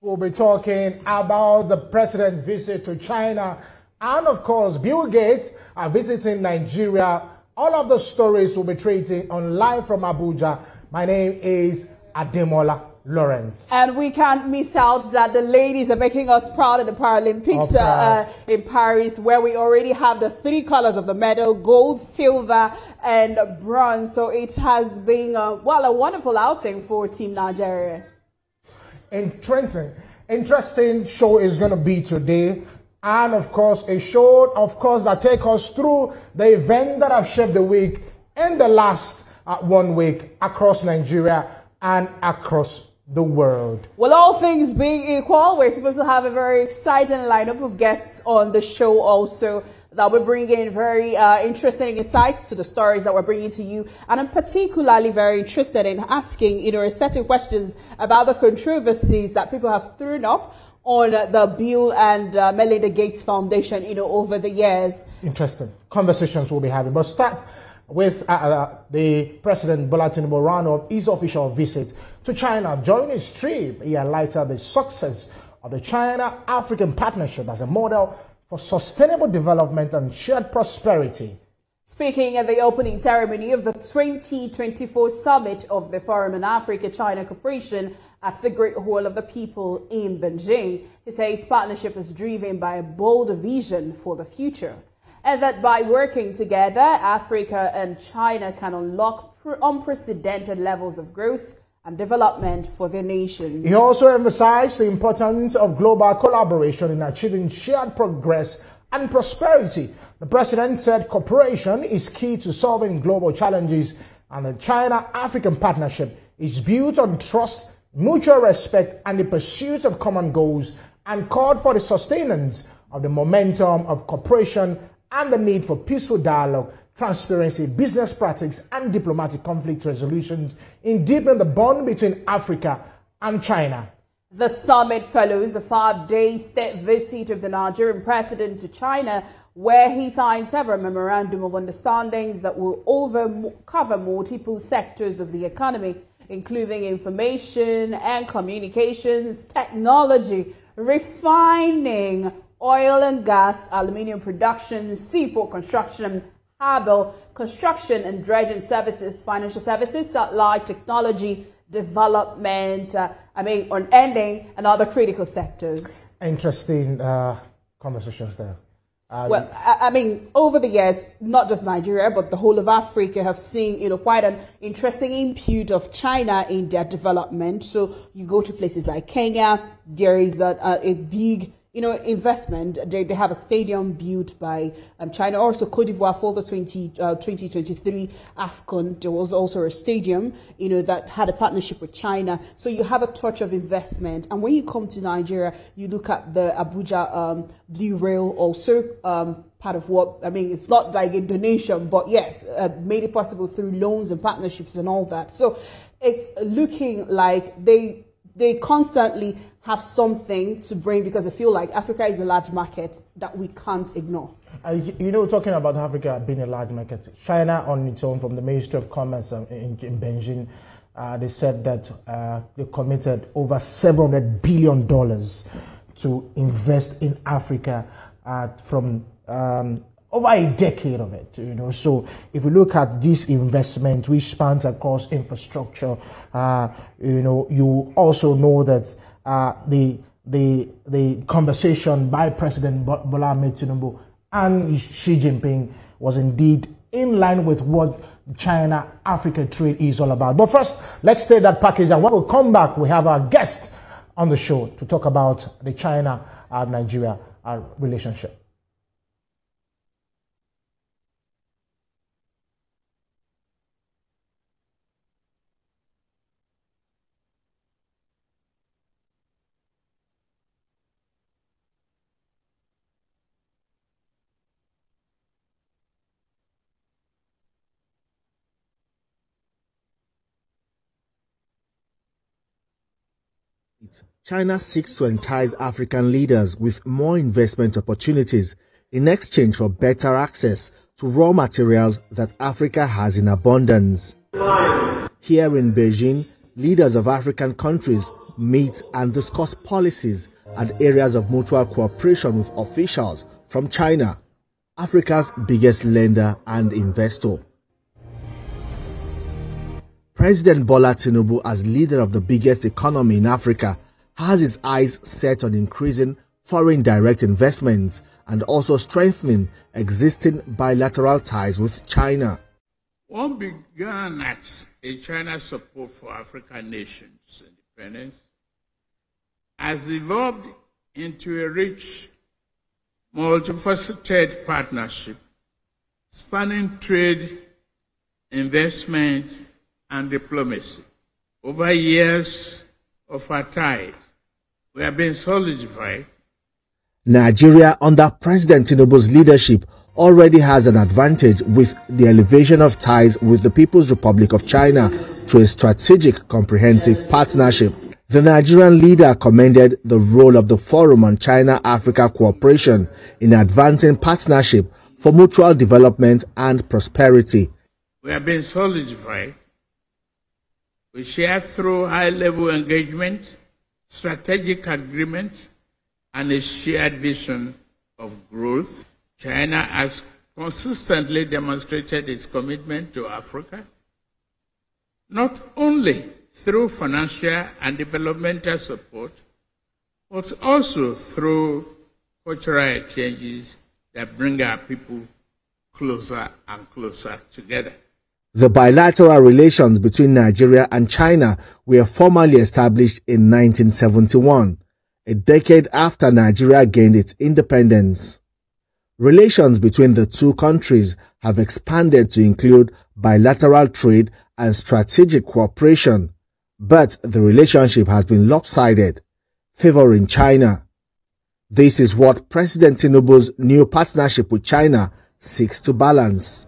We'll be talking about the president's visit to China. And of course, Bill Gates are visiting Nigeria. All of the stories we'll be treating on Live from Abuja. My name is Ademola Lawrence. And we can't miss out that the ladies are making us proud at the Paralympics in Paris, where we already have the 3 colors of the medal: gold, silver, and bronze. So it has been, a wonderful outing for Team Nigeria. Interesting show is going to be today. And of course, a show, that take us through the event that have shaped the week in the last 1 week across Nigeria and across the world. Well, all things being equal, we're supposed to have a very exciting lineup of guests on the show also that will bring in very interesting insights to the stories that we're bringing to you. And I'm particularly very interested in asking, certain questions about the controversies that people have thrown up on the Bill and Melinda Gates Foundation, over the years. Interesting conversations we'll be having. But start with the President Bola Tinubu round up his official visit to China. During his trip, he highlighted the success of the China-African partnership as a model for sustainable development and shared prosperity. Speaking at the opening ceremony of the 2024 summit of the Forum on Africa-China Cooperation at the Great Hall of the People in Beijing, he says partnership is driven by a bold vision for the future, and that by working together, Africa and China can unlock unprecedented levels of growth and development for their nations. He also emphasized the importance of global collaboration in achieving shared progress and prosperity. The president said cooperation is key to solving global challenges, and the China-African partnership is built on trust, mutual respect, and the pursuit of common goals, and called for the sustenance of the momentum of cooperation and the need for peaceful dialogue, transparency, business practice, and diplomatic conflict resolutions in deepening the bond between Africa and China. The summit follows a 5-day state visit of the Nigerian president to China, where he signed several memorandum of understandings that will cover multiple sectors of the economy, including information and communications, technology, refining, oil and gas, aluminium production, seaport construction, harbour construction and dredging services, financial services, satellite technology, development, unending, and other critical sectors. Interesting conversations there. Over the years, not just Nigeria, but the whole of Africa have seen, quite an interesting input of China in their development. So you go to places like Kenya, there is a big investment. They have a stadium built by China. Also, Cote d'Ivoire for the 2023 AFCON, there was also a stadium, that had a partnership with China. So you have a touch of investment. And when you come to Nigeria, you look at the Abuja Blue Rail also, part of what, it's not like a donation, but yes, made it possible through loans and partnerships and all that. So it's looking like they constantly have something to bring, because I feel like Africa is a large market that we can't ignore. Talking about Africa being a large market, China on its own, from the Ministry of Commerce in Beijing, they said that they committed over $700 billion to invest in Africa from over a decade of it, So if we look at this investment, which spans across infrastructure, you also know that the conversation by President Bola Tinubu and Xi Jinping was indeed in line with what China-Africa trade is all about. But first, let's take that package, and when we come back, we have our guest on the show to talk about the China-Nigeria relationship. China seeks to entice African leaders with more investment opportunities in exchange for better access to raw materials that Africa has in abundance. Here in Beijing, leaders of African countries meet and discuss policies and areas of mutual cooperation with officials from China, Africa's biggest lender and investor. President Bola Tinubu, as leader of the biggest economy in Africa, has his eyes set on increasing foreign direct investments and also strengthening existing bilateral ties with China. What began as a China support for African nations' independence has evolved into a rich, multifaceted partnership spanning trade, investment, and diplomacy. Over years of our tide, we have been solidified. Nigeria, under President Tinubu's leadership, already has an advantage with the elevation of ties with the People's Republic of China to a strategic, comprehensive partnership. The Nigerian leader commended the role of the Forum on China-Africa Cooperation in advancing partnership for mutual development and prosperity. We have been solidified. We share through high-level engagement, strategic agreement, and a shared vision of growth. China has consistently demonstrated its commitment to Africa, not only through financial and developmental support, but also through cultural exchanges that bring our people closer and closer together. The bilateral relations between Nigeria and China were formally established in 1971, a decade after Nigeria gained its independence. Relations between the two countries have expanded to include bilateral trade and strategic cooperation, but the relationship has been lopsided, favoring China. This is what President Tinubu's new partnership with China seeks to balance.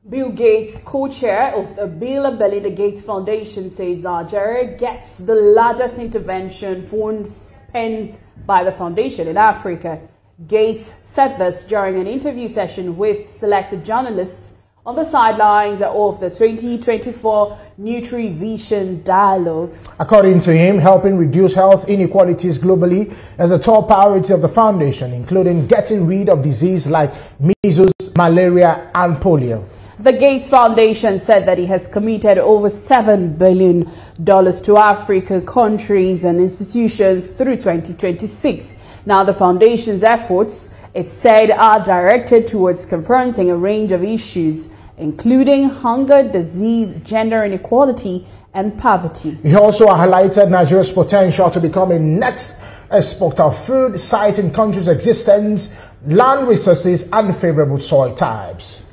Bill Gates, co-chair of the Bill and Melinda Gates Foundation, says Nigeria gets the largest intervention funds spent by the foundation in Africa. Gates said this during an interview session with selected journalists on the sidelines of the 2024 Nutri-Vision Dialogue. According to him, helping reduce health inequalities globally is a top priority of the foundation, including getting rid of disease like measles, malaria, and polio. The Gates Foundation said that it has committed over $7 billion to African countries and institutions through 2026. Now, the foundation's efforts, it said, are directed towards confronting a range of issues, including hunger, disease, gender inequality, and poverty. He also highlighted Nigeria's potential to become a next exporter of food, citing country's existence, land resources, and favorable soil types.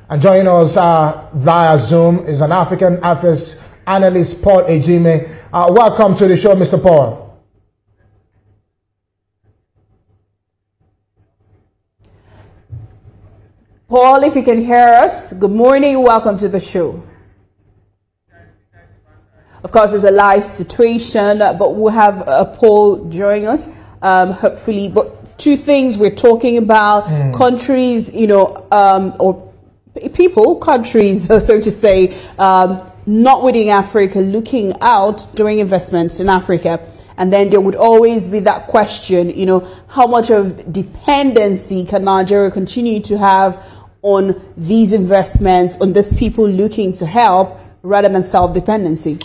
And joining us via Zoom is an African affairs analyst, Paul Ejime. Welcome to the show, Mr. Paul. Paul, if you can hear us, good morning. Welcome to the show. Of course, it's a live situation, but we'll have Paul join us, hopefully. But two things we're talking about, countries, or people, countries, so to say, not within Africa, looking out, doing investments in Africa. And then there would always be that question, how much of dependency can Nigeria continue to have on these investments, on these people looking to help, rather than self-dependency?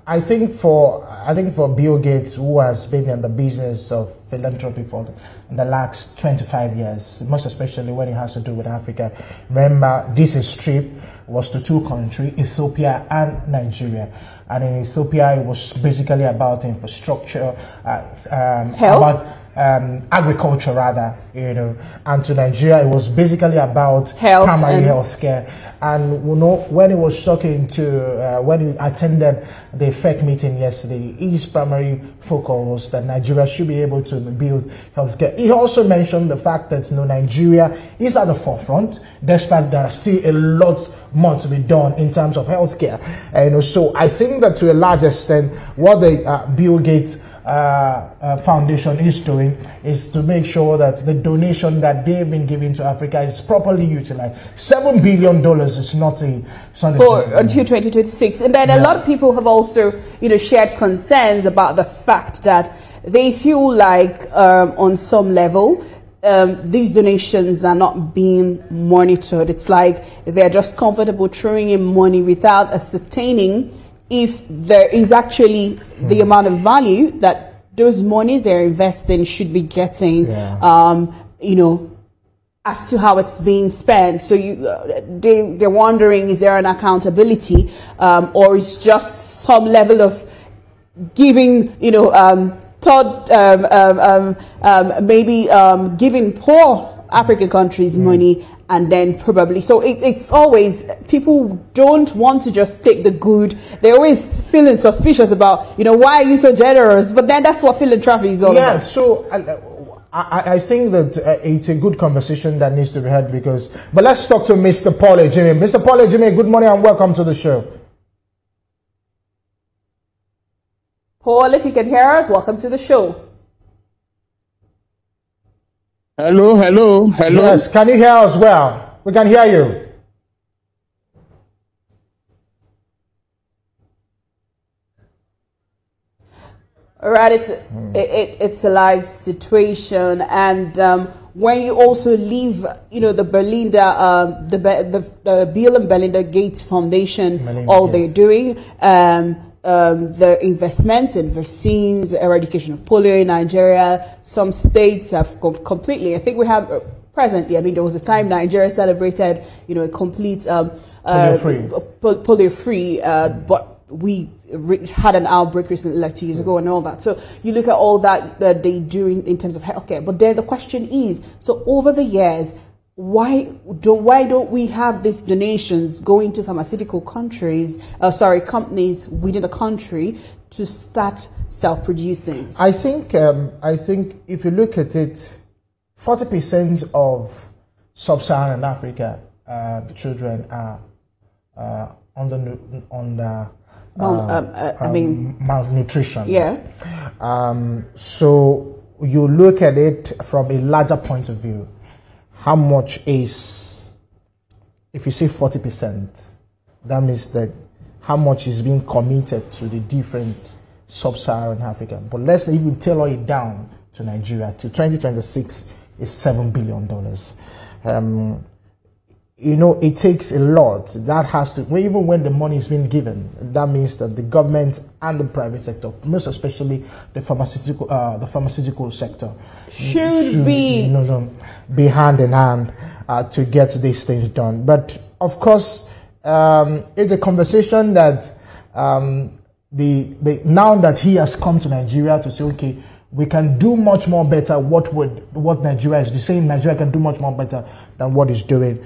I think for Bill Gates, who has been in the business of philanthropy for the last 25 years, most especially when it has to do with Africa. Remember, this trip was to two countries, Ethiopia and Nigeria. And in Ethiopia, it was basically about infrastructure, about agriculture rather, and to Nigeria, it was basically about primary health care. And you know, when he was talking to, when he attended the FEC meeting yesterday, his primary focus was that Nigeria should be able to build healthcare. He also mentioned the fact that, you know, Nigeria is at the forefront, despite there are still a lot more to be done in terms of healthcare. You know, so I think that to a large extent, what the Bill Gates Foundation is doing is to make sure that the donation that they've been giving to Africa is properly utilized. $7 billion is not a for until 2026, and then a lot of people have also, you know, shared concerns about the fact that they feel like on some level these donations are not being monitored. It's like they're just comfortable throwing in money without ascertaining if there is actually the amount of value that those monies they're investing should be getting, you know, as to how it's being spent. So they're wondering, is there an accountability, or is just some level of giving, you know, maybe giving poor African countries money, and then probably, so it's always, people don't want to just take the good. They're always feeling suspicious about, you know, why are you so generous? But then that's what philanthropy is all about. Yeah, so I think that it's a good conversation that needs to be had but let's talk to Mr. Paul Ejimi. Mr. Paul Ejimi, good morning and welcome to the show. Paul, if you can hear us, welcome to the show. Hello, hello, hello. Yes, can you hear us well? We can hear you. All right, it's a live situation, and when you also leave, you know, the Belinda, the Bill and Belinda Gates Foundation, they're doing, the investments in vaccines, eradication of polio in Nigeria. Some states have completely, I think we have presently, I mean, there was a time Nigeria celebrated, you know, a complete polio-free, but we had an outbreak recently, like 2 years ago, and all that. So you look at all that they do in terms of healthcare. But then the question is, so over the years, why don't we have these donations going to pharmaceutical companies within the country to start self-producing? I think if you look at it, 40% of sub-Saharan Africa children are malnutrition. Yeah. So you look at it from a larger point of view. How much is, if you say 40%, that means that how much is being committed to the different sub-Saharan Africa. But let's even tailor it down to Nigeria. Till 2026 is $7 billion. You know, it takes a lot. That has to, even when the money is being given, that means that the government and the private sector, most especially the pharmaceutical sector, should be hand in hand to get these things done. But of course, it's a conversation that now that he has come to Nigeria to say, okay, we can do much more better. What Nigeria is saying, Nigeria can do much more better than what it's doing.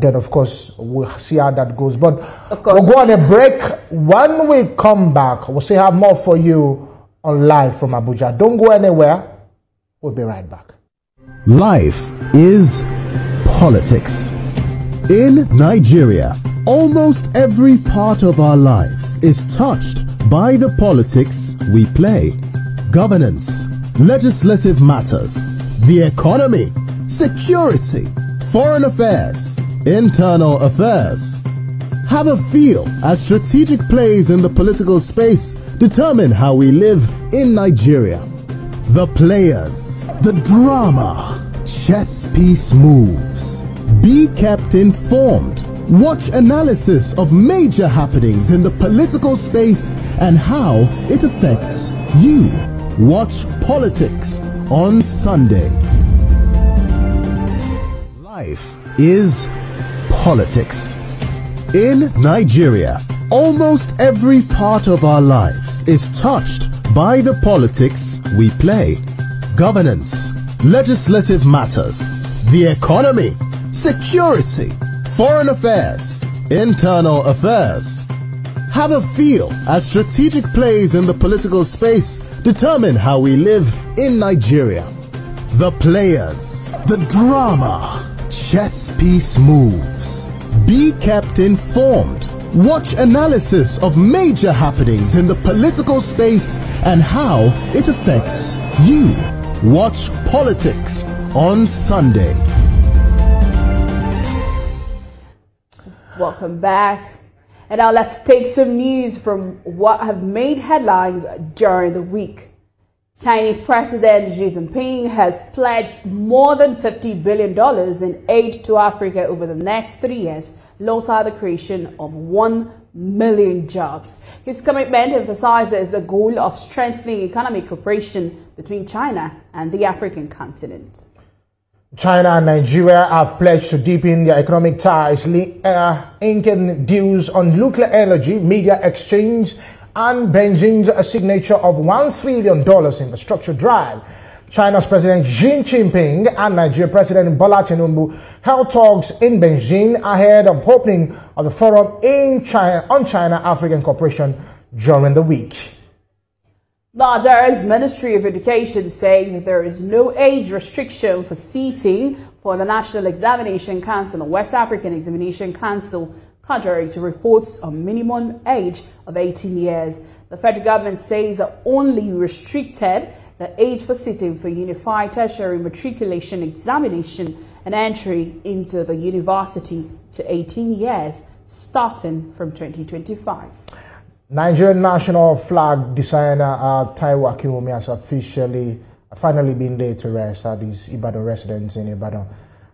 Then of course we'll see how that goes. But of course, we'll go on a break. When we come back, we'll say have more for you on Live from Abuja. Don't go anywhere. We'll be right back. Life is politics. In Nigeria, almost every part of our lives is touched by the politics we play. Governance, legislative matters, the economy, security, foreign affairs, internal affairs. Have a feel as strategic plays in the political space determine how we live in Nigeria. The players, the drama, chess piece moves. Be kept informed. Watch analysis of major happenings in the political space and how it affects you. Watch Politics on Sunday. Life is politics. In Nigeria, almost every part of our lives is touched by the politics we play. Governance, legislative matters, the economy, security, foreign affairs, internal affairs. Have a feel as strategic plays in the political space determine how we live in Nigeria. The players, the drama, chess piece moves. Be kept informed. Watch analysis of major happenings in the political space and how it affects you. Watch Politics on Sunday. Welcome back. And now let's take some news from what have made headlines during the week. Chinese President Xi Jinping has pledged more than $50 billion in aid to Africa over the next 3 years, alongside the creation of 1 million jobs. His commitment emphasizes the goal of strengthening economic cooperation between China and the African continent. China and Nigeria have pledged to deepen their economic ties, inking deals on nuclear energy, media exchange, and Beijing's signature of $1 trillion infrastructure drive. China's President Xi Jinping and Nigeria President Bola Tinubu held talks in Beijing ahead of opening of the forum on China-African cooperation during the week. Nigeria's Ministry of Education says that there is no age restriction for seating for the National Examination Council and West African Examination Council, contrary to reports on minimum age of 18 years. The federal government says that only restricted the age for sitting for Unified Tertiary Matriculation Examination and entry into the university to 18 years, starting from 2025. Nigerian national flag designer Taiwo Akinomi has finally been laid to rest at his Ibadan residence in Ibadan.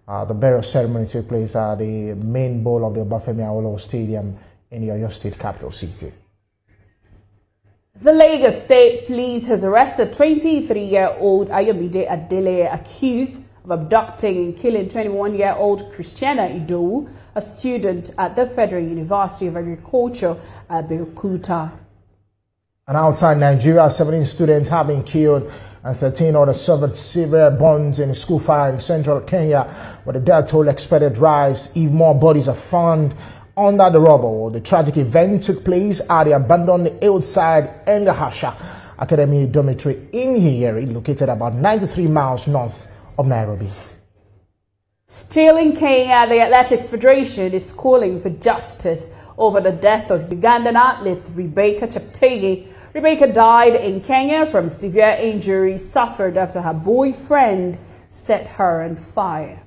The burial ceremony took place at the main bowl of the Obafemi Awolowo Stadium in the Oyo State capital city. The Lagos State Police has arrested 23-year-old Ayomide Adele, accused of abducting and killing 21-year-old Christiana Idowu, a student at the Federal University of Agriculture at Abeokuta. And outside Nigeria, 17 students have been killed and 13 others suffered severe burns in a school fire in central Kenya, where the death toll expected rise if more bodies are found under the rubble. The tragic event took place at the abandoned hillside Engahasha Academy dormitory in Hiyeri, located about 93 miles north of Nairobi. Still in Kenya, the Athletics Federation is calling for justice over the death of Ugandan athlete Rebecca Cheptegei. Rebecca died in Kenya from severe injuries suffered after her boyfriend set her on fire.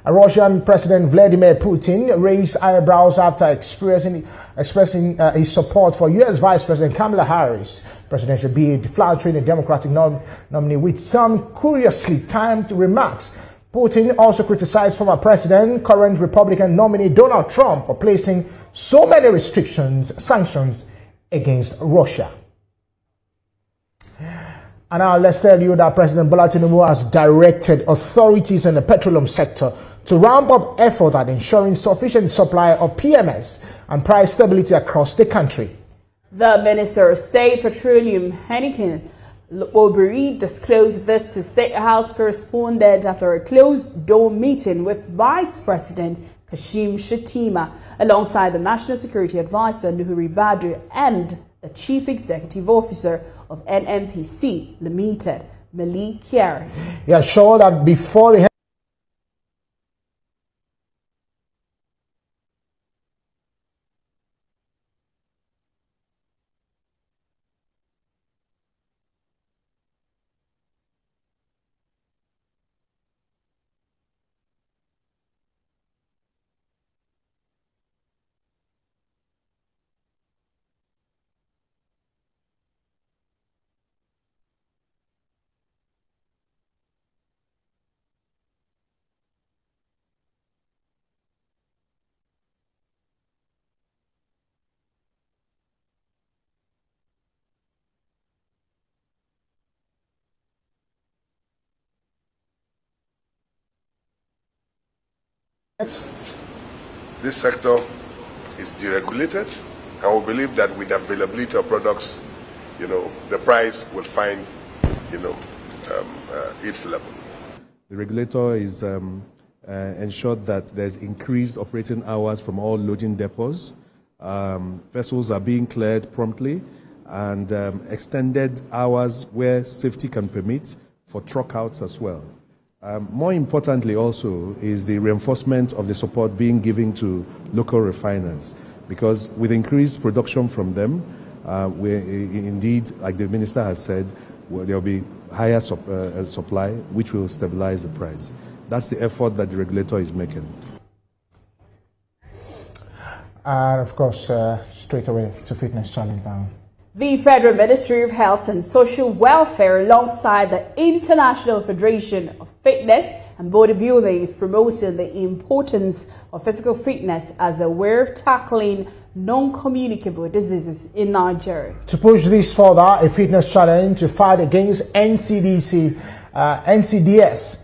Russian President Vladimir Putin raised eyebrows after expressing his support for U.S. Vice President Kamala Harris' presidential bid, flattering the Democratic nominee with some curiously timed remarks. Putin also criticized former president, current Republican nominee Donald Trump for placing so many sanctions against Russia. And now let's tell you that President Bola Tinubu has directed authorities in the petroleum sector to ramp up effort at ensuring sufficient supply of PMS and price stability across the country. The Minister of State Petroleum, Heineken Obiri, disclosed this to State House correspondent after a closed-door meeting with Vice President Kashim Shettima, alongside the National Security Advisor Nuhuri Badru and the Chief Executive Officer of NNPC Limited, Mali Kiari. He assured that before the this sector is deregulated, and we believe that with the availability of products, the price will find, its level. The regulator is ensured that there's increased operating hours from all loading depots. Vessels are being cleared promptly, and extended hours where safety can permit for truck outs as well. More importantly also is the reinforcement of the support being given to local refiners, because with increased production from them, indeed, like the minister has said, there will be higher supply, which will stabilize the price. That's the effort that the regulator is making. And of course, straight away to fitness challenge now. The Federal Ministry of Health and Social Welfare, alongside the International Federation of Fitness and Bodybuilding, is promoting the importance of physical fitness as a way of tackling non-communicable diseases in Nigeria. To push this further, a fitness challenge to fight against NCDs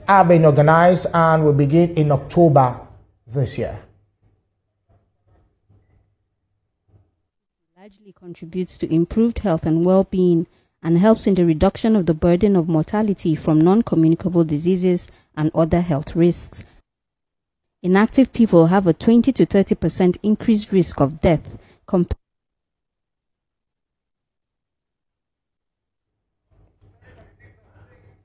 have been organized and will begin in October this year. Largely contributes to improved health and well-being and helps in the reduction of the burden of mortality from non-communicable diseases and other health risks. Inactive people have a 20 to 30% increased risk of death compared.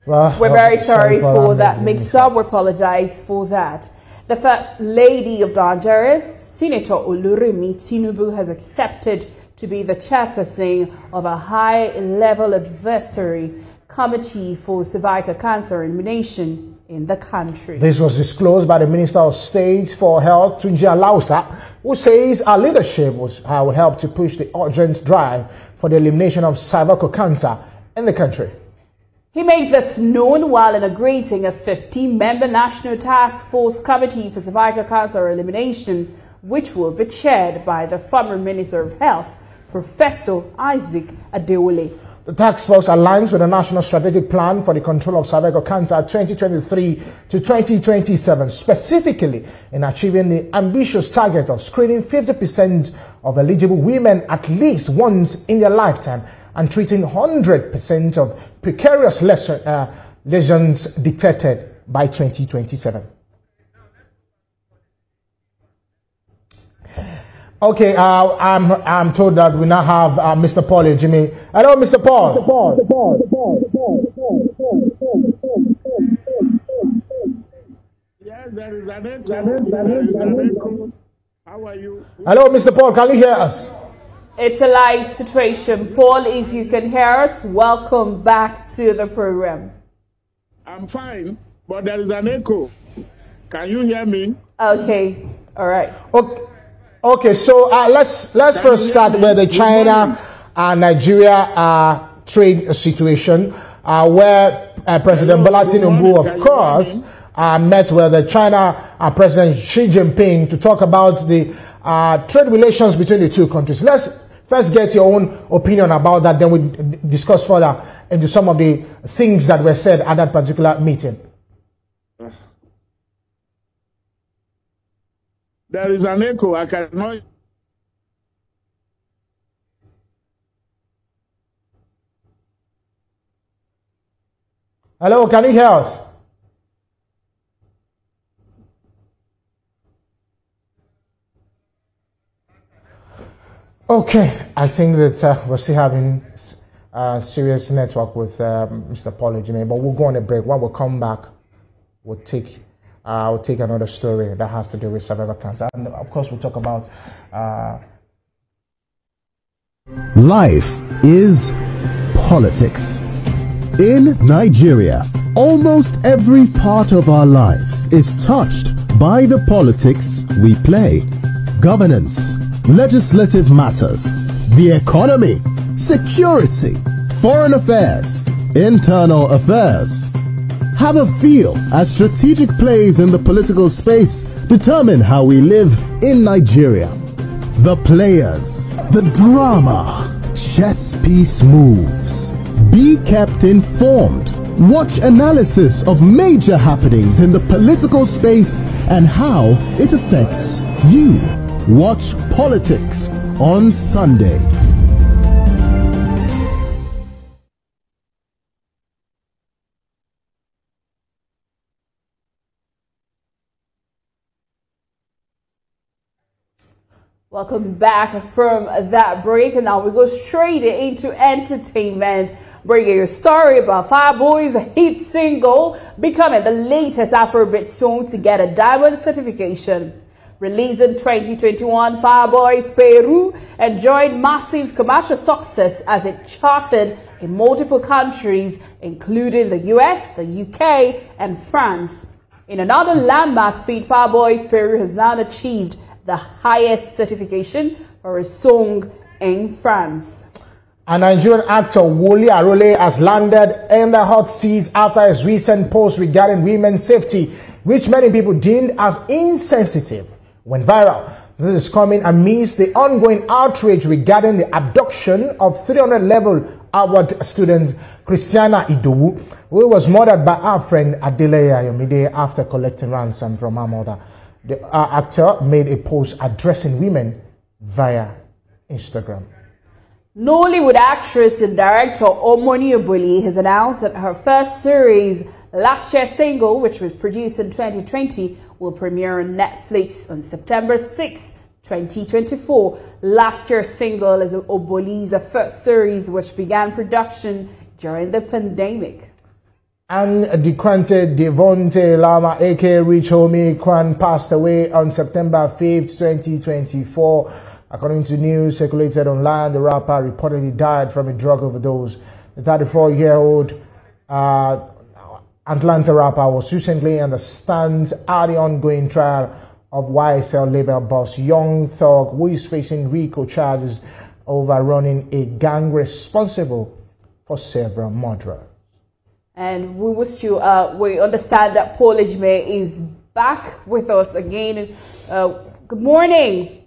Well, we're very sorry for that mix-up. We apologize for that. The First Lady of Nigeria, Senator Oluremi Tinubu, has accepted to be the chairperson of a high-level advisory committee for cervical cancer elimination in the country. This was disclosed by the Minister of State for Health, Tunji Alausa, who says our leadership will help to push the urgent drive for the elimination of cervical cancer in the country. He made this known while inaugurating a 15-member National Task Force Committee for Cervical Cancer Elimination, which will be chaired by the former Minister of Health, Professor Isaac Adewale. The task force aligns with the National Strategic Plan for the Control of Cervical Cancer 2023 to 2027, specifically in achieving the ambitious target of screening 50% of eligible women at least once in their lifetime and treating 100% of precarious lesions detected by 2027. Okay, I'm told that we now have Mr. Paul Jimmy. Hello, Mr. Paul. Yes, there is an echo. How are you? Hello, Mr. Paul. Can you hear us? It's a live situation. Paul, if you can hear us, welcome back to the program. I'm fine, but there is an echo. Can you hear me? Okay, all right. Okay, so let's first start with the China and Nigeria trade situation, where President Bola Tinubu, of course, met with the China President Xi Jinping to talk about the trade relations between the two countries. Let's first get your own opinion about that, then we discuss further into some of the things that were said at that particular meeting. There is an echo. I cannot. Hello, can you hear us? Okay, I think that we're still having serious network with Mr. Paul Ejime, but we'll go on a break. When we come back, we'll take another story that has to do with cervical cancer, and of course we'll talk about life is politics. In Nigeria, almost every part of our lives is touched by the politics we play. Governance, legislative matters, the economy, security, foreign affairs, internal affairs. Have a feel as strategic plays in the political space determine how we live in Nigeria. The players, the drama, chess piece moves. Be kept informed. Watch analysis of major happenings in the political space and how it affects you. Watch Politics on Sunday. Welcome back from that break, and now we go straight into entertainment, bringing you a story about Fireboy's hit single becoming the latest Afrobeat song to get a diamond certification. Released in 2021, Fireboy's Peru enjoyed massive commercial success as it charted in multiple countries, including the US, the UK, and France. In another landmark feat, Fireboy's Peru has now achieved the highest certification for a song in France. A Nigerian actor, Wole Arole, has landed in the hot seat after his recent post regarding women's safety, which many people deemed as insensitive, went viral. This is coming amidst the ongoing outrage regarding the abduction of 300-level Harvard student Christiana Idowu, who was murdered by her friend Adele Ayomide after collecting ransom from her mother. The actor made a post addressing women via Instagram. Nollywood actress and director Omoni Oboli has announced that her first series, Last Year's Single, which was produced in 2020, will premiere on Netflix on September 6, 2024. Last Year's Single is Oboli's first series, which began production during the pandemic. And Dequante Devonte Lama, aka Rich Homie Kwan, passed away on September 5th, 2024. According to news circulated online, the rapper reportedly died from a drug overdose. The 34-year-old Atlanta rapper was recently in the stands at the ongoing trial of YSL label boss Young Thug, who is facing RICO charges over running a gang responsible for several murders. And we wish you, we understand that Paul Ejime is back with us again. Good morning.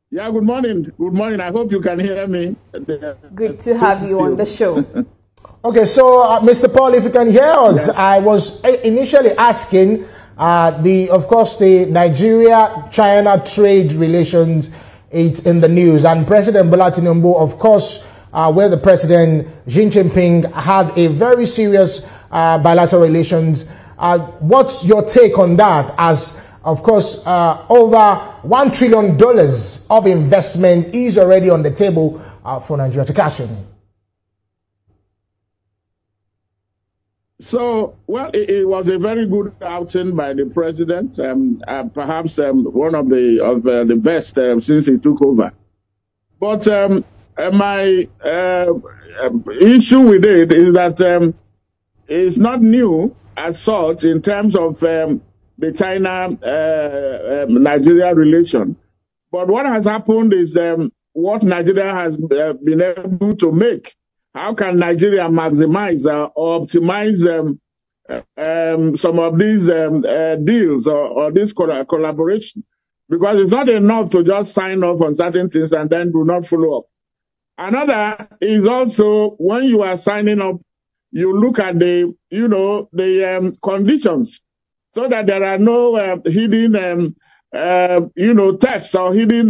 Yeah, good morning. Good morning. I hope you can hear me. Good to have you on the show. Okay, so Mr. Paul, if you can hear us, yeah. I was initially asking of course, the Nigeria-China trade relations, it's in the news, and President Bola Tinubu, of course, where the President Xi Jinping had a very serious bilateral relations. What's your take on that? As, of course, over $1 trillion of investment is already on the table for Nigeria to cash in. So, well, it was a very good outing by the president, perhaps one of the best since he took over. But my issue with it is that it's not new as such in terms of the China-Nigeria relation. But what has happened is what Nigeria has been able to make. How can Nigeria maximize or optimize some of these deals or this collaboration? Because it's not enough to just sign off on certain things and then do not follow up. Another is also when you are signing up, you look at the conditions so that there are no hidden tests or hidden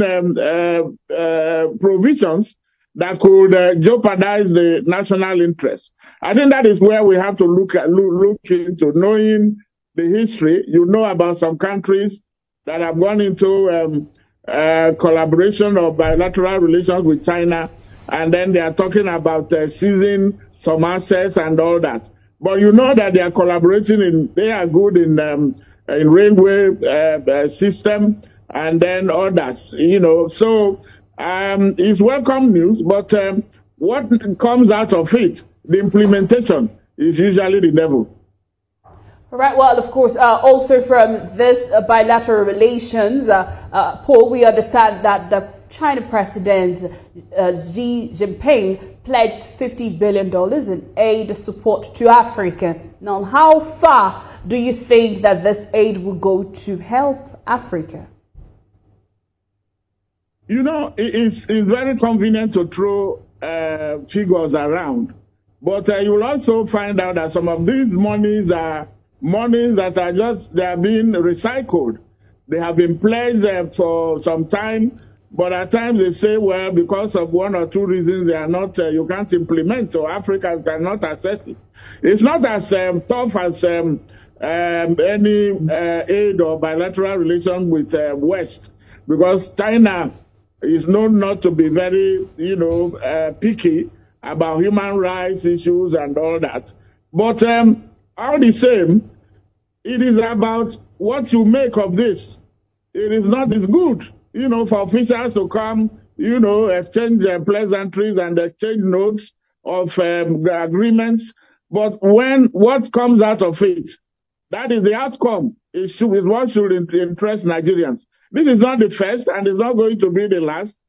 provisions that could jeopardize the national interest. I think that is where we have to look into knowing the history. You know about some countries that have gone into collaboration or bilateral relations with China, and then they are talking about seizing some assets and all that. But you know that they are collaborating they are good in railway system and then others, so it's welcome news, but what comes out of it, the implementation, is usually the devil. All right. Well, of course, also from this bilateral relations, Paul, we understand that the China President Xi Jinping pledged $50 billion in aid support to Africa. Now, how far do you think that this aid will go to help Africa? It's very convenient to throw figures around, but you will also find out that some of these monies are monies that they are being recycled. They have been pledged for some time, but at times they say, well, because of one or two reasons, they are not, you can't implement, so Africans cannot access it. It's not as tough as any aid or bilateral relation with West. because China is known not to be very, picky about human rights issues and all that. But all the same, it is about what you make of this. It is not as good, for officials to come, exchange pleasantries and exchange notes of agreements. But what comes out of it, that is the outcome, is what should interest Nigerians. This is not the first and it's not going to be the last.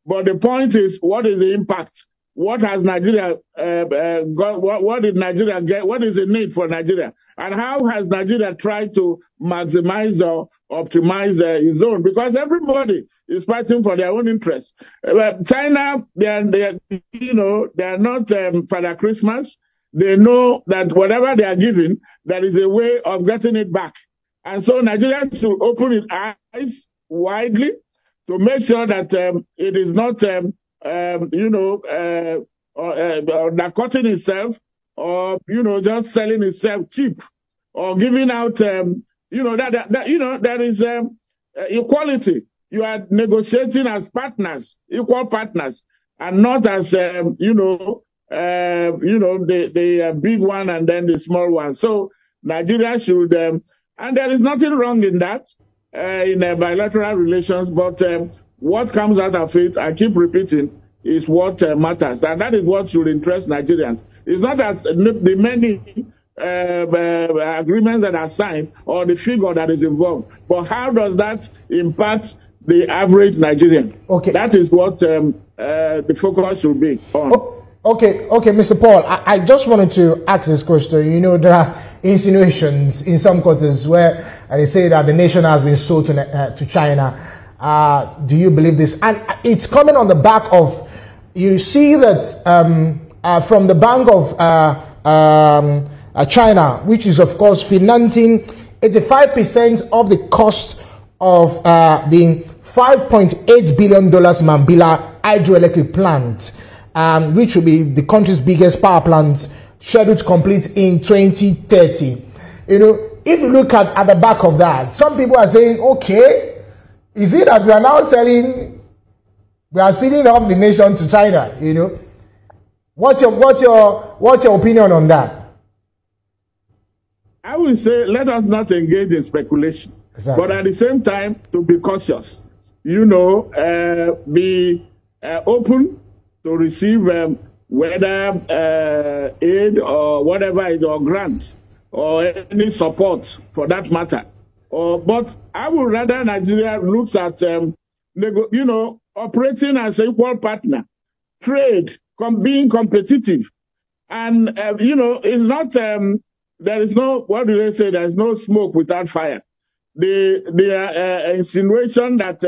But the point is, what is the impact? What has Nigeria got? What did Nigeria get? What is the need for Nigeria? And how has Nigeria tried to maximize or optimize its own? Because everybody is fighting for their own interests. China, they are not Father Christmas. They know that whatever they are giving, there is a way of getting it back. And so Nigeria should open its eyes widely to make sure that it is not, cutting itself or, just selling itself cheap or giving out, there is equality. You are negotiating as partners, equal partners, and not as, the big one and then the small one. So Nigeria should, and there is nothing wrong in that, in bilateral relations, but what comes out of it, I keep repeating, is what matters. And that is what should interest Nigerians. It's not that the many agreements that are signed or the figure that is involved, but how does that impact the average Nigerian? Okay. That is what the focus should be on. Okay, Mr. Paul, I just wanted to ask this question. There are insinuations in some quarters where they say that the nation has been sold to China. Do you believe this? And it's coming on the back of, you see that from the Bank of China, which is, of course, financing 85% of the cost of the $5.8 billion Mambila hydroelectric plant, which will be the country's biggest power plant, scheduled to complete in 2030. If you look at the back of that, some people are saying, okay, is it that we are now selling off the nation to China? What's your opinion on that? I will say, let us not engage in speculation, exactly. But at the same time, to be cautious. Be open to receive whether aid or whatever it is, or grants or any support for that matter. But I would rather Nigeria looks at operating as an equal partner, trade, being competitive, and it's not there is no, what do they say? There is no smoke without fire. The insinuation that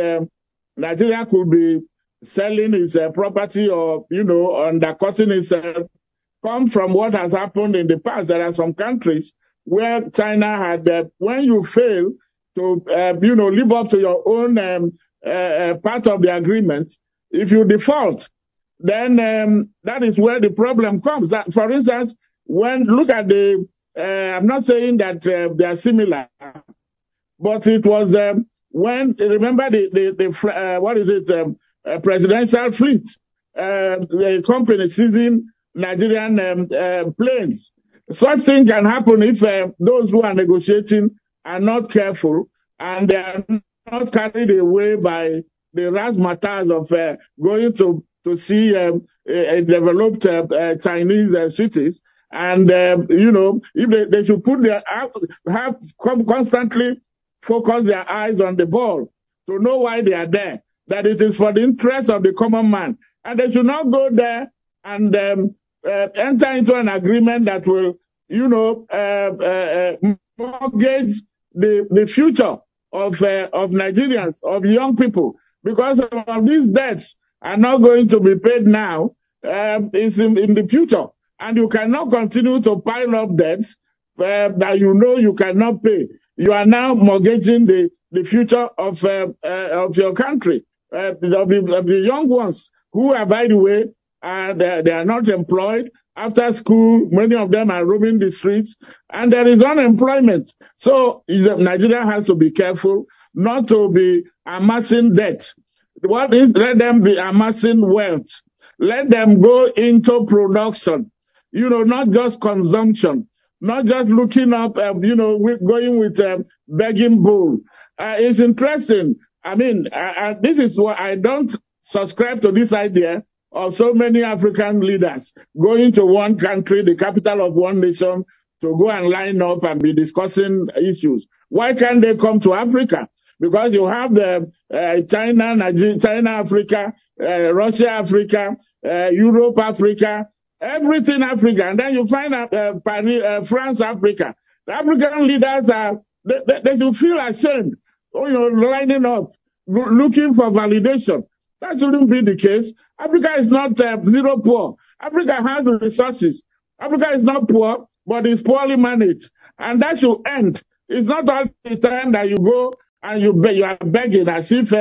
Nigeria could be selling its property or, undercutting itself come from what has happened in the past. There are some countries where China had, when you fail to, live up to your own part of the agreement, if you default, then that is where the problem comes. For instance, look at the, I'm not saying that they are similar, but it was remember the presidential fleet, the company seizing Nigerian planes. Such thing can happen if those who are negotiating are not careful and they are not carried away by the razzmatazz of going to see developed Chinese cities. And, if they should put constantly focus their eyes on the ball to know why they are there, that it is for the interest of the common man. And they should not go there and enter into an agreement that will, mortgage the future of Nigerians, of young people, because of these debts are not going to be paid now, is in the future. And you cannot continue to pile up debts that you cannot pay. You are now mortgaging the future of your country, of the young ones who are, by the way, they are not employed. After school, many of them are roaming the streets, and there is unemployment. So Nigeria has to be careful not to be amassing debt. What is, let them be amassing wealth. Let them go into production, not just consumption, not just looking up, going with begging bowl. It's interesting. I mean, this is what I don't subscribe to this idea of so many African leaders going to one country, the capital of one nation, to go and line up and be discussing issues. Why can't they come to Africa? Because you have the China, Africa, Russia, Africa, Europe, Africa, everything Africa. And then you find France, Africa. The African leaders they should feel ashamed, lining up, looking for validation. That shouldn't be the case. Africa is not zero poor. Africa has the resources. Africa is not poor, but it's poorly managed. And that should end. It's not all the time that you go and you are begging as if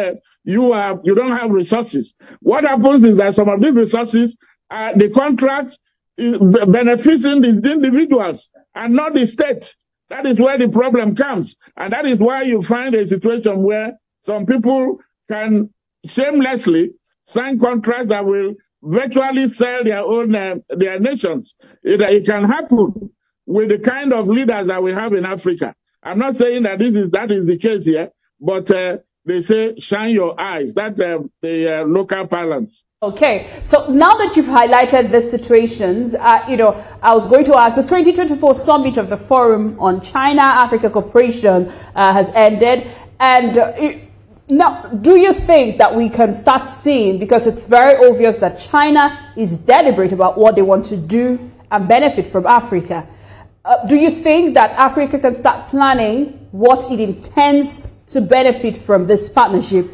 you don't have resources. What happens is that some of these resources, the contract is benefiting these individuals and not the state. That is where the problem comes. And that is why you find a situation where some people can shamelessly sign contracts that will virtually sell their own their nations. It can happen with the kind of leaders that we have in Africa. I'm not saying that that is the case here, but they say shine your eyes. That's the local parlance. Okay, so now that you've highlighted these situations, I was going to ask, the 2024 summit of the Forum on China-Africa Cooperation has ended, and now, do you think that we can start seeing, because it's very obvious that China is deliberate about what they want to do and benefit from Africa, do you think that Africa can start planning what it intends to benefit from this partnership,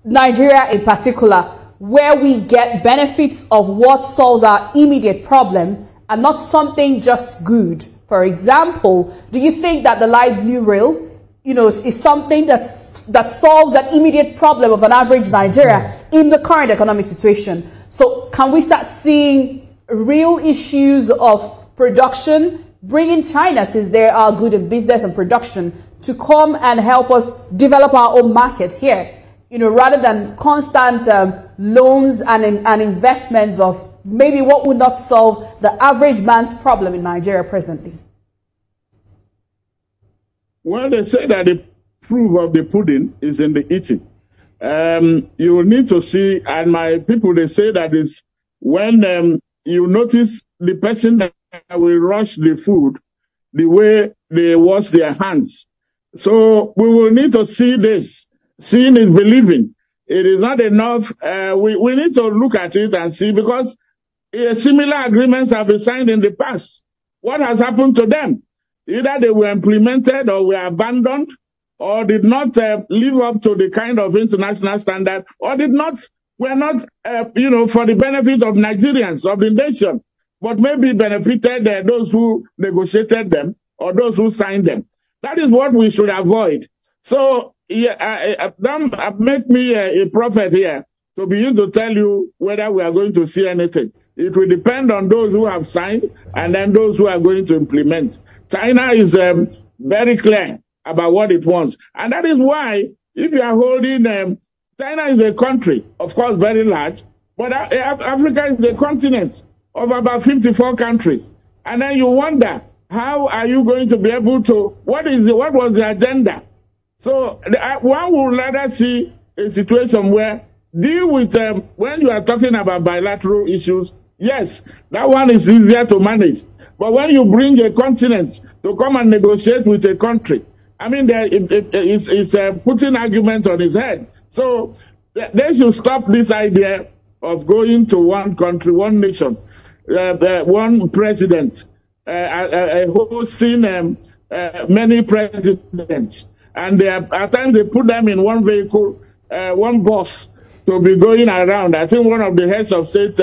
Nigeria in particular, where we get benefits of what solves our immediate problem and not something just good? For example, do you think that the light blue rail is something that solves an immediate problem of an average Nigeria in the current economic situation? So can we start seeing real issues of production, bringing China, since they are good in business and production, to come and help us develop our own market here, rather than constant loans and investments of maybe what would not solve the average man's problem in Nigeria presently? Well, they say that the proof of the pudding is in the eating. You will need to see, and my people, they say that is when you notice the person that will rush the food, the way they wash their hands. So we will need to see this. Seeing is believing. It is not enough. We need to look at it and see, because similar agreements have been signed in the past. What has happened to them? Either they were implemented or were abandoned, or did not live up to the kind of international standard, or were not for the benefit of Nigerians, of the nation, but maybe benefited those who negotiated them or those who signed them. That is what we should avoid. So, don't make me a prophet here to begin to tell you whether we are going to see anything. It will depend on those who have signed and then those who are going to implement. China is very clear about what it wants. And that is why, if you are holding, China is a country, of course, very large, but Africa is a continent of about 54 countries. And then you wonder, how are you going to be able to, what was the agenda? So one would rather see a situation where deal with, when you are talking about bilateral issues, yes, that one is easier to manage. But when you bring a continent to come and negotiate with a country, I mean, it's putting argument on his head. So they should stop this idea of going to one country, one nation, one president, hosting many presidents. And at times they put them in one vehicle, one bus to be going around. I think one of the heads of state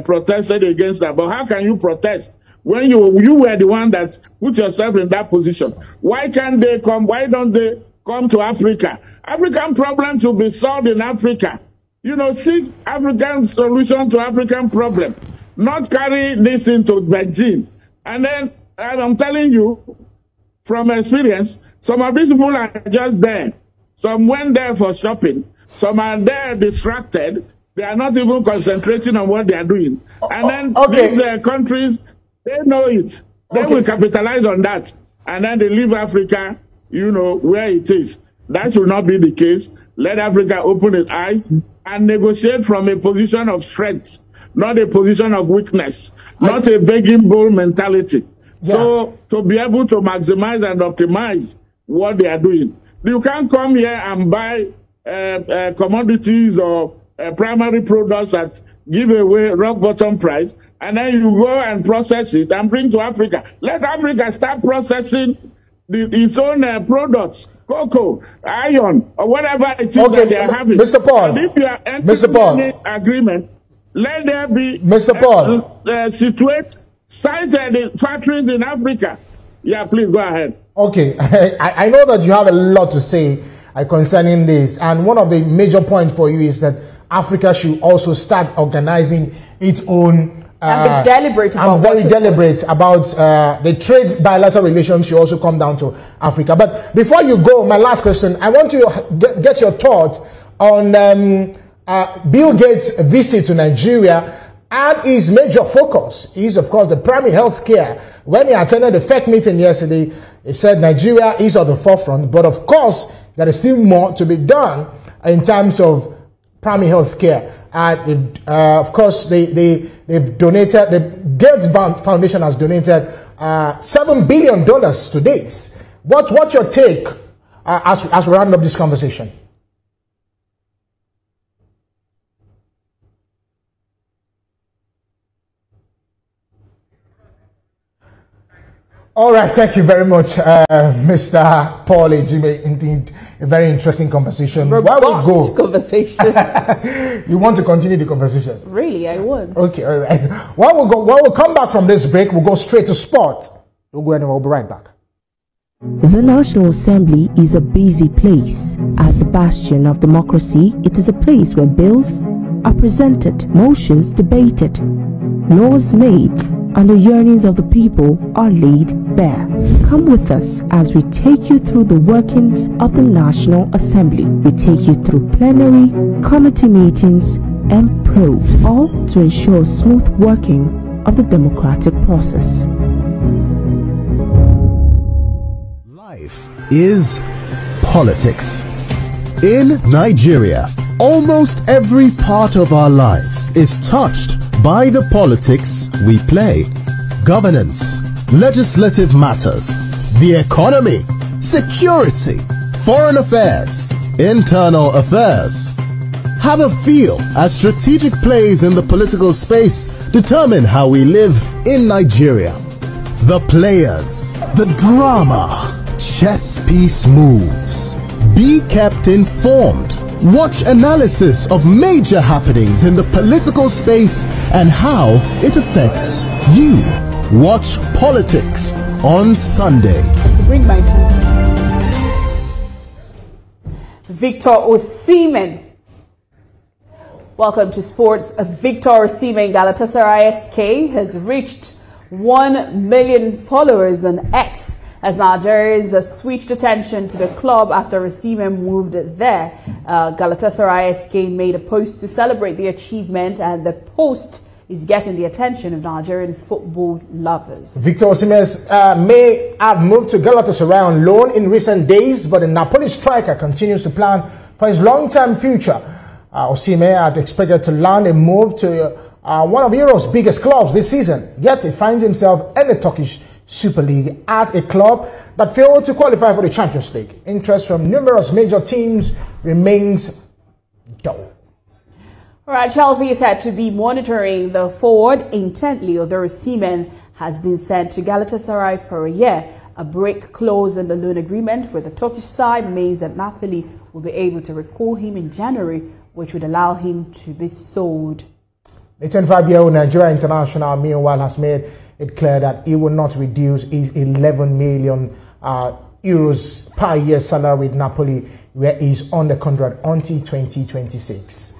protested against that. But how can you protest when you were the one that put yourself in that position? Why can't they come? Why don't they come to Africa? African problems will be solved in Africa. Seek African solution to African problem, not carry this into Beijing. And then, I'm telling you from experience, Some of these people are just there. Some went there for shopping. Some are there distracted. They are not even concentrating on what they are doing. And then these countries, they know it. They will capitalize on that. And then they leave Africa, you know, where it is. That should not be the case. Let Africa open its eyes and negotiate from a position of strength, not a position of weakness, not a begging bowl mentality. Yeah. So to be able to maximize and optimize what they are doing. You can't come here and buy commodities or primary products that give away rock bottom price, and then you go and process it and bring to Africa. Let Africa start processing its own products, cocoa, iron, or whatever it is that they are having. Mr. Paul, and if you are entering agreement, let there be Mr. Paul situate sited factories in Africa. Yeah, please go ahead. Okay, I know that you have a lot to say concerning this, and one of the major points for you is that Africa should also start organizing its own and be deliberate about very deliberate about the trade bilateral relations should also come down to Africa. But before you go, my last question, I want to get your thoughts on Bill Gates' visit to Nigeria, and his major focus is, of course, the primary health care. When he attended the FEC meeting yesterday, he said Nigeria is at the forefront, but of course, there is still more to be done in terms of primary health care. Of course, they've donated, the Gates Foundation has donated $7 billion to this. What's your take as we round up this conversation? All right, thank you very much, Mr. Paul Ejime. Indeed, a very interesting conversation. Robust conversation. You want to continue the conversation? Really, I would. Okay, all right. While we'll come back from this break, we'll go straight to sport. We'll go anywhere. We'll be right back. The National Assembly is a busy place. As the bastion of democracy, it is a place where bills are presented, motions debated, laws made, and the yearnings of the people are laid bare. Come with us as we take you through the workings of the National Assembly. We take you through plenary, committee meetings, and probes, all to ensure smooth working of the democratic process. Life is politics. In Nigeria, almost every part of our lives is touched by the politics we play. Governance, legislative matters, the economy, security, foreign affairs, internal affairs. Have a feel as strategic plays in the political space determine how we live in Nigeria. The players, the drama, chess piece moves. Be kept informed. Watch analysis of major happenings in the political space and how it affects you. Watch Politics on Sunday. To bring my food. Victor Osimhen. Welcome to sports. Victor Osimhen, Galatasaray SK, has reached 1 million followers on X as Nigerians switched attention to the club after Osimhen moved there. Galatasaray SK made a post to celebrate the achievement, and the post is getting the attention of Nigerian football lovers. Victor Osimhen may have moved to Galatasaray on loan in recent days, but the Napoli striker continues to plan for his long-term future. Osimhen had expected to land a move to one of Europe's biggest clubs this season, yet he finds himself in the Turkish Super League at a club that failed to qualify for the Champions League. Interest from numerous major teams remains dull. All right, Chelsea is said to be monitoring the forward intently, although Osimhen has been sent to Galatasaray for a year. A break clause in the loan agreement with the Turkish side means that Napoli will be able to recall him in January, which would allow him to be sold. The 25-year-old Nigerian international, meanwhile, has made it clear that he will not reduce his 11 million euros per year salary with Napoli, where he's on the contract until 2026.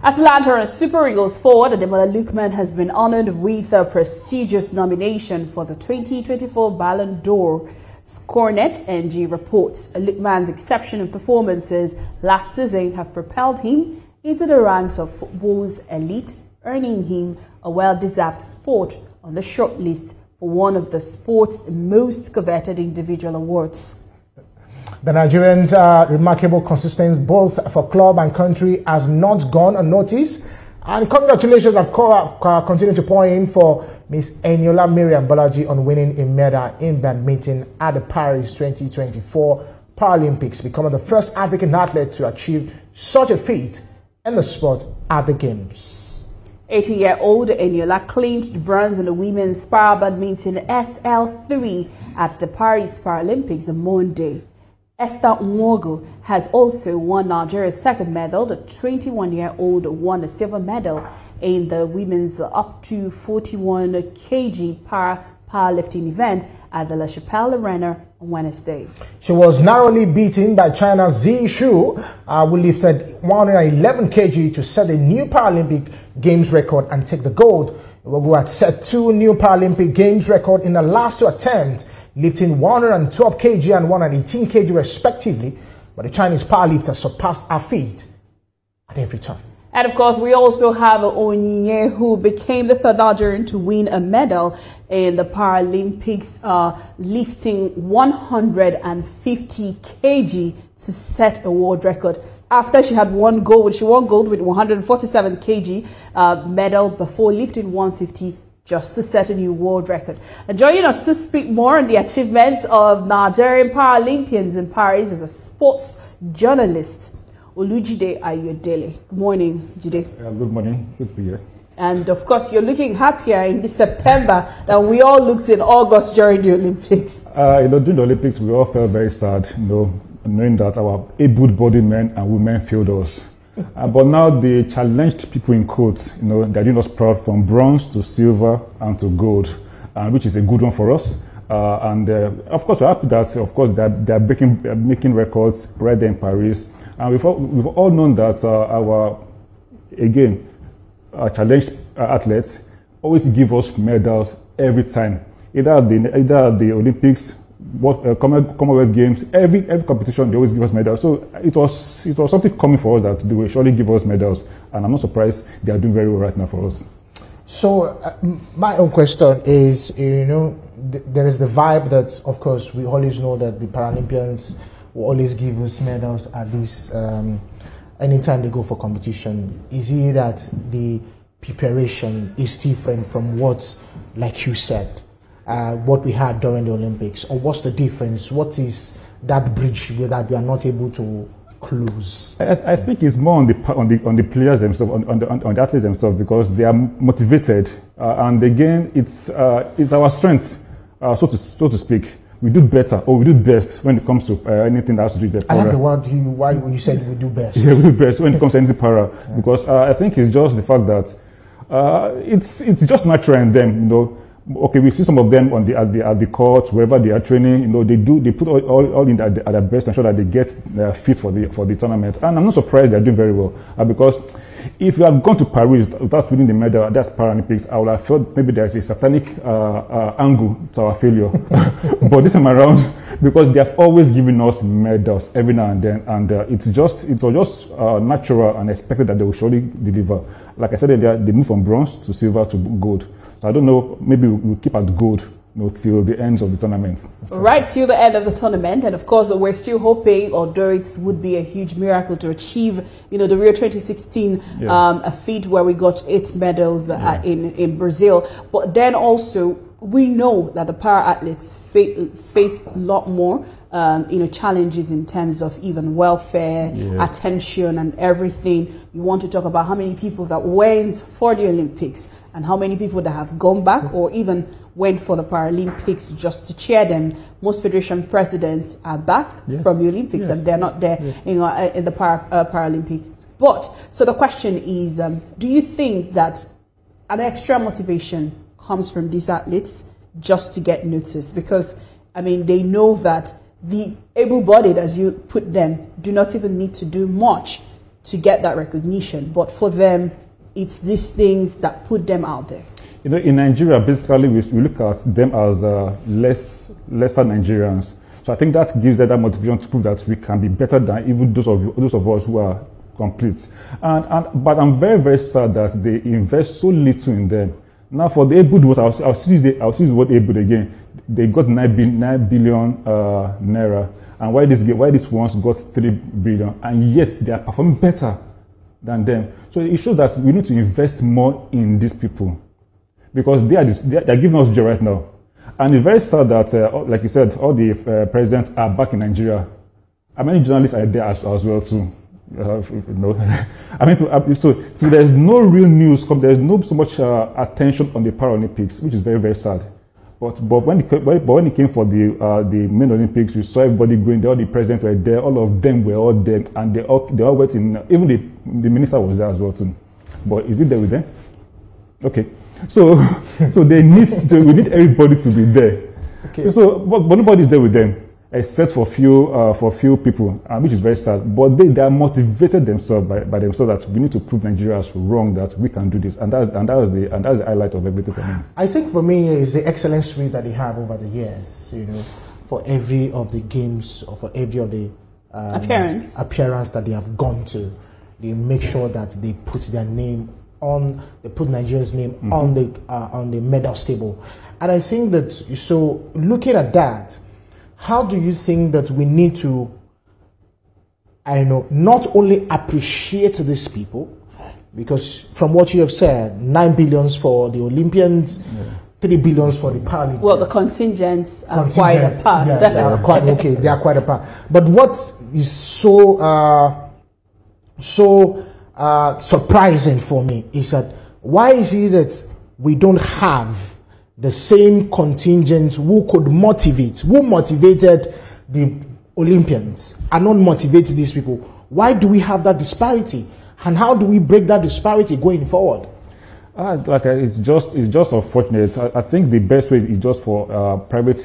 Atalanta Super Eagles forward Ademola Lookman has been honored with a prestigious nomination for the 2024 Ballon d'Or. Scorenet NG reports Lookman's exceptional performances last season have propelled him into the ranks of football's elite, earning him a well-deserved spot on the shortlist for one of the sport's most coveted individual awards. The Nigerian's remarkable consistency both for club and country has not gone unnoticed. And congratulations have continued to pour in for Miss Eniola Miriam Bolaji on winning a medal in badminton at the Paris 2024 Paralympics, becoming the first African athlete to achieve such a feat in the sport at the Games. 18-year-old Eniola clinched bronze in the women's para badminton SL3 at the Paris Paralympics on Monday. Esther Nwogo has also won Nigeria's second medal. The 21-year-old won the silver medal in the women's up to 41 kg powerlifting event at the La Chapelle Arena on Wednesday. She was narrowly beaten by China's Zi Shu, who lifted 111 kg to set a new Paralympic Games record and take the gold. Nwogo had set 2 new Paralympic Games records in the last 2 attempts, lifting 112 kg and 118 kg respectively, but the Chinese powerlifter surpassed her feat at every turn. And of course, we also have Onyinye, who became the third Nigerian to win a medal in the Paralympics, lifting 150 kg to set a world record. After she had won gold, she won gold with 147 kg medal before lifting 150 just to set a new world record. And joining us to speak more on the achievements of Nigerian Paralympians in Paris is a sports journalist, Olujide Ayodele. Good morning, Jide. Good morning. Good to be here. And of course, you're looking happier in this September than we all looked in August during the Olympics. During the Olympics, we all felt very sad, knowing that our able-bodied men and women failed us. But now they challenged people in quotes, they're doing us proud from bronze to silver and to gold, which is a good one for us. Of course, we're happy that, of course, they're making records right there in Paris. And we've all known that our challenged athletes always give us medals every time, either at the Olympics, Commonwealth Games, every competition they always give us medals. So it was something coming for us that they will surely give us medals, and I'm not surprised they are doing very well right now for us. So my own question is, there is the vibe that, of course, we always know that the Paralympians will always give us medals at this anytime they go for competition. Is it that the preparation is different from what, like you said, what we had during the Olympics, or what's the difference? What is that bridge that we are not able to close? I think it's more on the players themselves, on the athletes themselves, because they are motivated, and again, it's our strength, so to speak. We do better, or we do best when it comes to anything that has to do with the para. I like the word why you said we do best. Yeah, we do best when it comes to anything para, because I think it's just the fact that it's just natural in them, Okay, we see some of them at the courts, wherever they are training. They put all in at their best and ensure that they get fit for the tournament. And I'm not surprised they're doing very well, because if you had gone to Paris without winning the medal, that's Paralympics, I would have felt maybe there's a satanic angle to our failure. But this time around, because they have always given us medals every now and then, and it's just natural and expected that they will surely deliver. Like I said earlier, they move from bronze to silver to gold. So I don't know, maybe we'll keep at gold till the end of the tournament. Right till the end of the tournament, and of course we're still hoping, although it would be a huge miracle to achieve, the Rio 2016 a feat where we got 8 medals in Brazil. But then also we know that the para athletes face a lot more challenges in terms of even welfare, attention, and everything. You want to talk about how many people that went for the Olympics and how many people that have gone back or even went for the Paralympics just to cheer them. Most federation presidents are back from the Olympics and they're not there in the Paralympics. But so the question is, do you think that an extra motivation comes from these athletes just to get noticed? Because they know that the able-bodied, as you put them, do not even need to do much to get that recognition. But for them, it's these things that put them out there. you know, in Nigeria, basically, we look at them as lesser Nigerians. So I think that gives them that motivation to prove that we can be better than even those of us who are complete. But I'm very, very sad that they invest so little in them. Now, for the able ones, I'll see the word able again. They got 9 billion naira, and why these ones got 3 billion, and yet they are performing better than them. So it shows that we need to invest more in these people, because they are giving us joy right now. And it's very sad that, like you said, all the presidents are back in Nigeria. And many journalists are there as well too. I mean, so there's no real news. There's no so much attention on the Paralympics, which is very, very sad. But when it came for the main Olympics, we saw everybody going there. All the presidents were there. All of them were all there, and they all went in. Even the minister was there as well too. But is it there with them? Okay. So we need everybody to be there. Okay. So but nobody is there with them, except for few people, which is very sad. But they are motivated themselves by themselves that we need to prove Nigerians wrong, that we can do this, and that's the highlight of everything for me. I think for me is the excellent streak that they have over the years. You know, for every of the games or for every of the appearance that they have gone to, they make sure that they put their name on. They put Nigeria's name on the medal table, and I think that. So looking at that, how do you think that we need to, not only appreciate these people, because from what you have said, 9 billions for the Olympians, 3 billions for the Paralympians. Well, the contingents are quite apart. Yeah, they are quite okay. They are quite apart. But what is so surprising for me is that why is it that we don't have the same contingent who motivated the Olympians and not motivate these people? Why do we have that disparity, and how do we break that disparity going forward? It's just unfortunate. I think the best way is just for private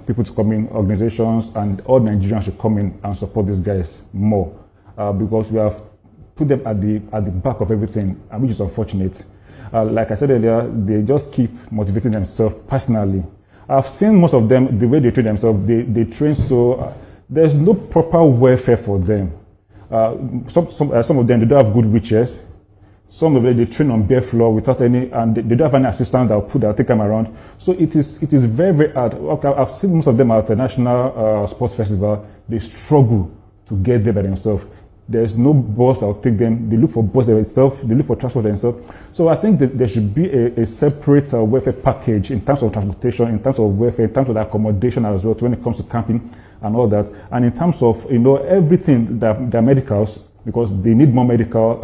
people to come in, organizations, and all Nigerians should come in and support these guys more, because we have put them at the back of everything, which is unfortunate. Like I said earlier, they just keep motivating themselves personally. I've seen most of them, the way they train themselves, they train so there's no proper welfare for them. Some of them, they don't have good wheelchairs. Some of them, they train on bare floor without any, and they don't have any assistant that will take them around. So it is very, very hard. Okay, I've seen most of them at the National Sports Festival. They struggle to get there by themselves. There's no bus that will take them. They look for bus themselves. They look for transport themselves. So I think that there should be a separate welfare package in terms of transportation, in terms of welfare, in terms of the accommodation as well, when it comes to camping and all that. And in terms of everything, their medicals, because they need more medical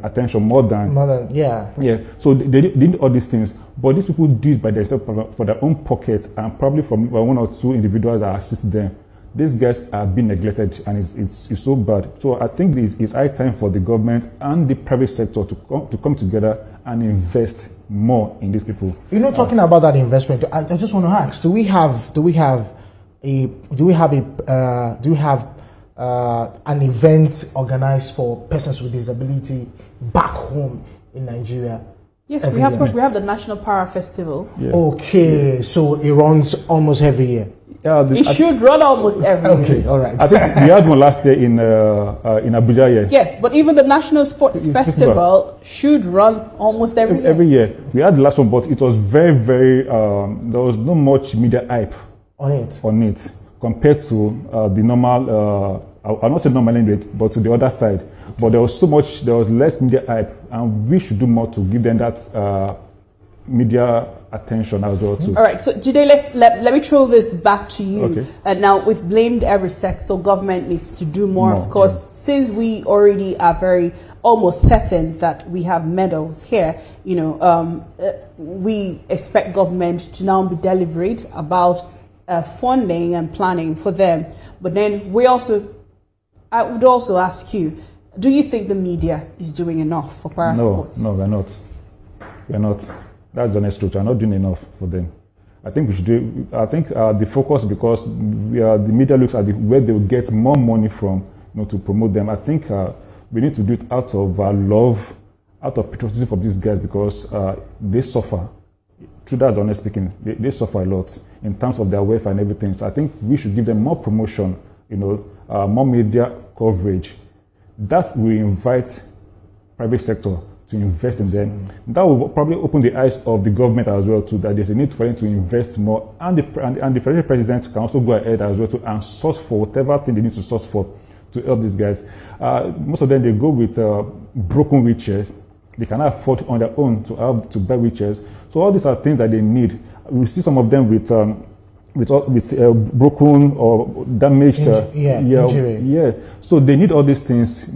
attention more than yeah. So they need all these things, but these people do it by themselves for their own pockets, and probably from one or two individuals that assist them. These guys are being neglected, and it's so bad. So I think it's high time for the government and the private sector to come together and invest more in these people. Talking about that investment, I just want to ask: do we have an event organized for persons with disability back home in Nigeria? Yes, we have. Of course, we have the National Para Festival. Yeah. Okay, so it runs almost every year. It should run almost every year. Okay, all right. I think we had one last year in Abuja. Yeah. Yes, but even the National Sports Festival should run almost every year. Every year. We had the last one, but it was very, very. There was not much media hype on it compared to the normal. I'll not say normal anyway, but to the other side. But there was less media hype, and we should do more to give them that media attention as well too. All right, so Jide, let me throw this back to you. Okay. And now we've blamed every sector. Government needs to do more, of course, since we already are almost certain that we have medals here. We expect government to now be deliberate about funding and planning for them. But then I would also ask you, do you think the media is doing enough for para sports? No, we're not. We're not. That's the honest truth. We're not doing enough for them. I think we should do. I think the focus, because the media looks at where they will get more money from, to promote them. I think we need to do it out of love out of patriotism for these guys, because they suffer. True that, honestly speaking, they suffer a lot in terms of their welfare and everything. So I think we should give them more promotion, more media coverage. That will invite private sector to invest in them. That will probably open the eyes of the government as well too, that there's a need for them to invest more, and the federal president can also go ahead as well too and source for whatever thing they need to source for to help these guys. Most of them, they go with broken wheelchairs. They cannot afford on their own to buy wheelchairs. So all these are things that they need. We see some of them with broken or damaged injury. Yeah. So they need all these things,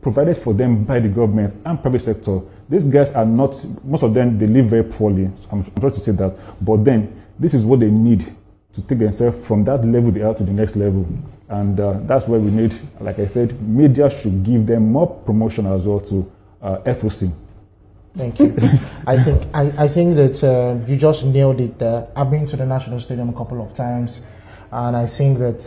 provided for them by the government and private sector. These guys are not, most of them, they live very poorly. I'm trying to say that. But then, this is what they need to take themselves from that level they are to the next level. And that's where we need, like I said, media should give them more promotion as well to FOC. Thank you. I think that you just nailed it there. I've been to the National Stadium a couple of times, and I think that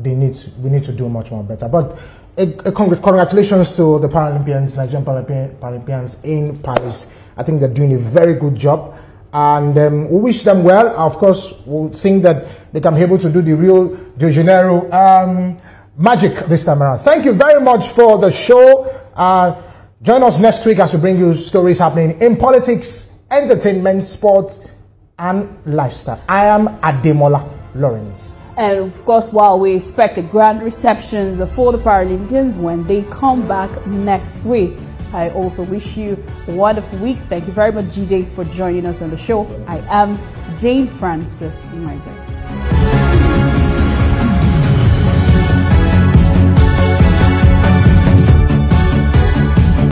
we need to do much more better. But congratulations to the Paralympians, Nigerian Paralympians in Paris. I think they're doing a very good job, and we wish them well. Of course, we think that they can be able to do the Rio de Janeiro magic this time around. Thank you very much for the show. Join us next week as we bring you stories happening in politics, entertainment, sports, and lifestyle. I am Ademola Lawrence. And of course, while we expect a grand receptions for the Paralympians when they come back next week, I also wish you a wonderful week. Thank you very much, Jide, for joining us on the show. I am Jane Francis Imaize.